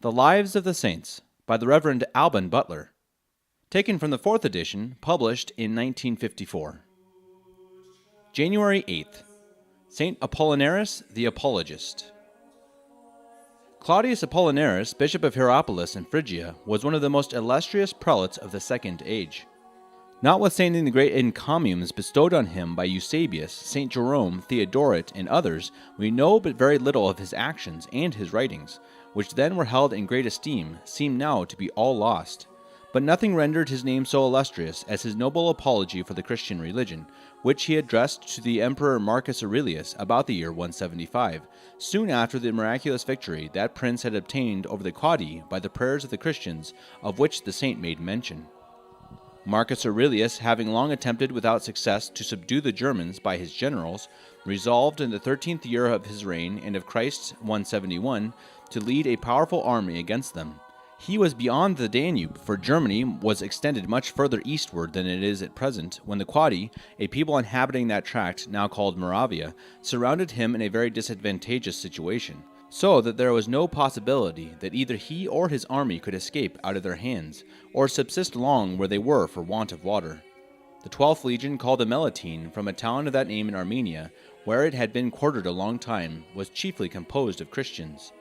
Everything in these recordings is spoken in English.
The Lives of the Saints by the Reverend Butler, taken from the 4th edition, published in 1954. January 8th, St. Apollinaris the Apologist. Claudius Apollinaris, Bishop of Hierapolis in Phrygia, was one of the most illustrious prelates of the Second Age. Notwithstanding the great encomiums bestowed on him by Eusebius, St. Jerome, Theodoret, and others, we know but very little of his actions and his writings, which then were held in great esteem, seem now to be all lost. But nothing rendered his name so illustrious as his noble apology for the Christian religion, which he addressed to the Emperor Marcus Aurelius about the year 175, soon after the miraculous victory that prince had obtained over the Quadi by the prayers of the Christians, of which the saint made mention. Marcus Aurelius, having long attempted without success to subdue the Germans by his generals, resolved in the 13th year of his reign and of Christ 171 to lead a powerful army against them. He was beyond the Danube, for Germany was extended much further eastward than it is at present, when the Quadi, a people inhabiting that tract now called Moravia, surrounded him in a very disadvantageous situation, so that there was no possibility that either he or his army could escape out of their hands, or subsist long where they were for want of water. The 12th legion, called the Melitene, from a town of that name in Armenia, where it had been quartered a long time, was chiefly composed of Christians.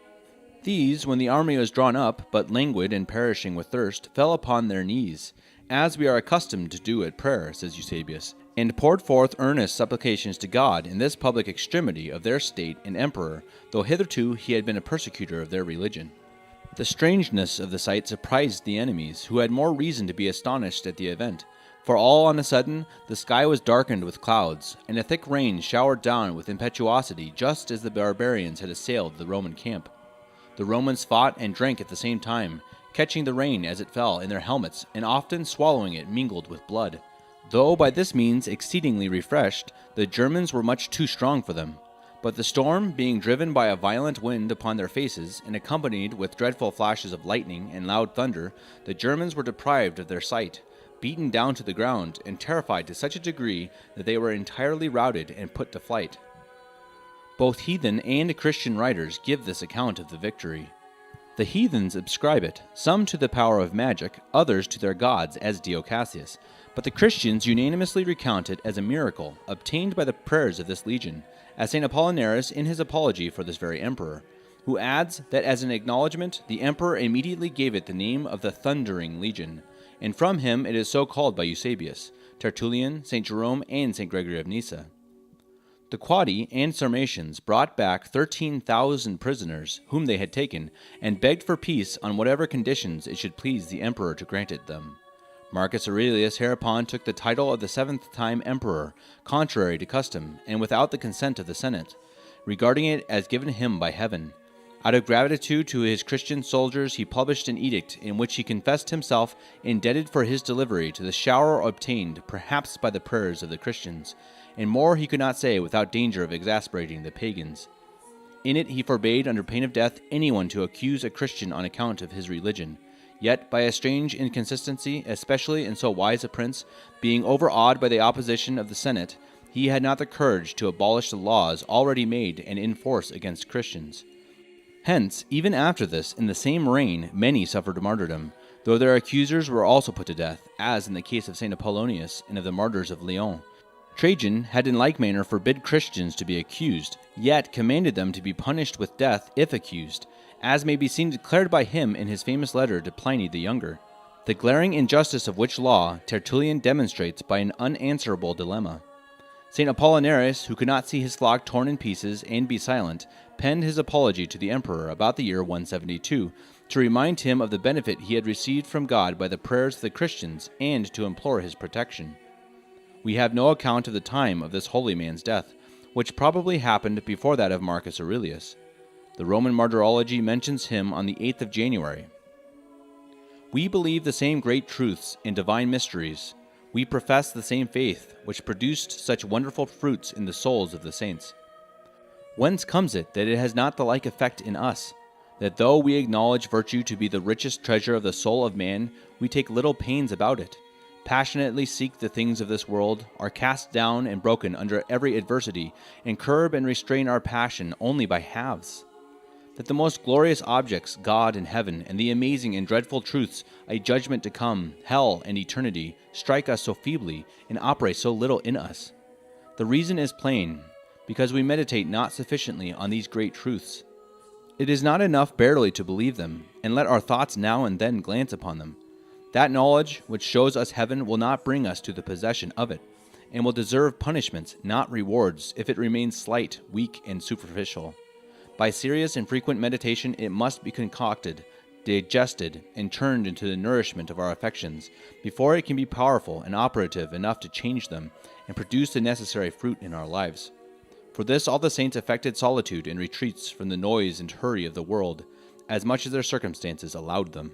These, when the army was drawn up, but languid and perishing with thirst, fell upon their knees, as we are accustomed to do at prayer, says Eusebius, and poured forth earnest supplications to God in this public extremity of their state and emperor, though hitherto he had been a persecutor of their religion. The strangeness of the sight surprised the enemies, who had more reason to be astonished at the event, for all on a sudden the sky was darkened with clouds, and a thick rain showered down with impetuosity just as the barbarians had assailed the Roman camp. The Romans fought and drank at the same time, catching the rain as it fell in their helmets, and often swallowing it mingled with blood. Though by this means exceedingly refreshed, the Germans were much too strong for them. But the storm, being driven by a violent wind upon their faces, and accompanied with dreadful flashes of lightning and loud thunder, the Germans were deprived of their sight, beaten down to the ground, and terrified to such a degree that they were entirely routed and put to flight. Both heathen and Christian writers give this account of the victory. The heathens ascribe it, some to the power of magic, others to their gods, as Dio Cassius, but the Christians unanimously recount it as a miracle obtained by the prayers of this legion, as St. Apollinaris in his apology for this very emperor, who adds that as an acknowledgment the emperor immediately gave it the name of the Thundering Legion, and from him it is so called by Eusebius, Tertullian, St. Jerome, and St. Gregory of Nyssa. The Quadi and Sarmatians brought back 13,000 prisoners whom they had taken, and begged for peace on whatever conditions it should please the emperor to grant it them. Marcus Aurelius hereupon took the title of the 7th time emperor, contrary to custom, and without the consent of the Senate, regarding it as given him by heaven. Out of gratitude to his Christian soldiers he published an edict in which he confessed himself indebted for his delivery to the shower obtained perhaps by the prayers of the Christians, and more he could not say without danger of exasperating the pagans. In it he forbade under pain of death anyone to accuse a Christian on account of his religion. Yet, by a strange inconsistency, especially in so wise a prince, being overawed by the opposition of the Senate, he had not the courage to abolish the laws already made and in force against Christians. Hence, even after this, in the same reign, many suffered martyrdom, though their accusers were also put to death, as in the case of St. Apollonius and of the martyrs of Lyon. Trajan had in like manner forbid Christians to be accused, yet commanded them to be punished with death if accused, as may be seen declared by him in his famous letter to Pliny the Younger, the glaring injustice of which law Tertullian demonstrates by an unanswerable dilemma. St. Apollinaris, who could not see his flock torn in pieces and be silent, penned his apology to the emperor about the year 172, to remind him of the benefit he had received from God by the prayers of the Christians, and to implore his protection. We have no account of the time of this holy man's death, which probably happened before that of Marcus Aurelius. The Roman Martyrology mentions him on the 8th of January. We believe the same great truths and divine mysteries. We profess the same faith, which produced such wonderful fruits in the souls of the saints. Whence comes it that it has not the like effect in us, that though we acknowledge virtue to be the richest treasure of the soul of man, we take little pains about it, passionately seek the things of this world, are cast down and broken under every adversity, and curb and restrain our passion only by halves? that the most glorious objects, God and heaven, and the amazing and dreadful truths, a judgment to come, hell, and eternity, strike us so feebly and operate so little in us? The reason is plain, because we meditate not sufficiently on these great truths. It is not enough barely to believe them, and let our thoughts now and then glance upon them. That knowledge which shows us heaven will not bring us to the possession of it, and will deserve punishments, not rewards, if it remains slight, weak, and superficial. By serious and frequent meditation it must be concocted, digested, and turned into the nourishment of our affections, before it can be powerful and operative enough to change them, and produce the necessary fruit in our lives. For this all the saints affected solitude and retreats from the noise and hurry of the world, as much as their circumstances allowed them.